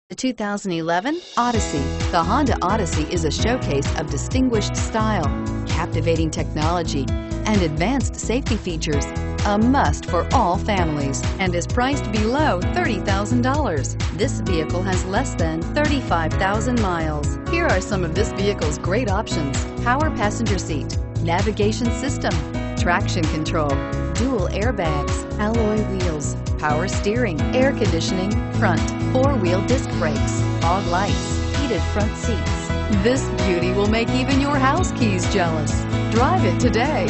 The 2011 Odyssey. The Honda Odyssey is a showcase of distinguished style, captivating technology, and advanced safety features. A must for all families and is priced below $30,000. This vehicle has less than 35,000 miles. Here are some of this vehicle's great options: power passenger seat, navigation system, traction control, dual airbags, alloy wheels, power steering, air conditioning, front, four-wheel disc brakes, fog lights, heated front seats. This beauty will make even your house keys jealous. Drive it today.